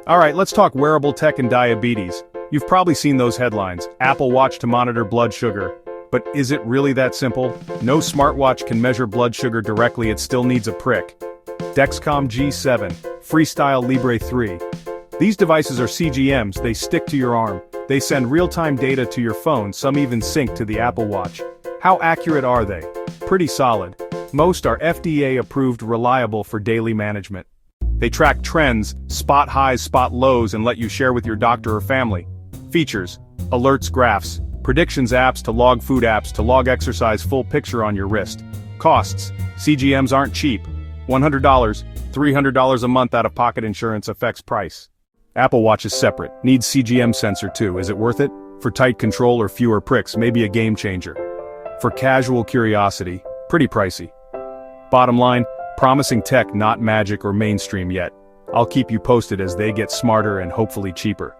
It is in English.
Alright, let's talk wearable tech and diabetes. You've probably seen those headlines, Apple Watch to monitor blood sugar. But is it really that simple? No smartwatch can measure blood sugar directly, it still needs a prick. Dexcom G7, Freestyle Libre 3. These devices are CGMs, they stick to your arm. They send real-time data to your phone, some even sync to the Apple Watch. How accurate are they? Pretty solid. Most are FDA-approved, reliable for daily management. They track trends, spot highs, spot lows, and let you share with your doctor or family. Features: alerts, graphs, predictions, apps to log, food apps to log exercise, full picture on your wrist. Costs: CGMs aren't cheap. $100, $300 a month out of pocket, insurance affects price. Apple Watch is separate, needs CGM sensor too. Is it worth it? For tight control or fewer pricks, maybe a game changer. For casual curiosity, pretty pricey. Bottom line, promising tech, not magic or mainstream yet. I'll keep you posted as they get smarter and hopefully cheaper.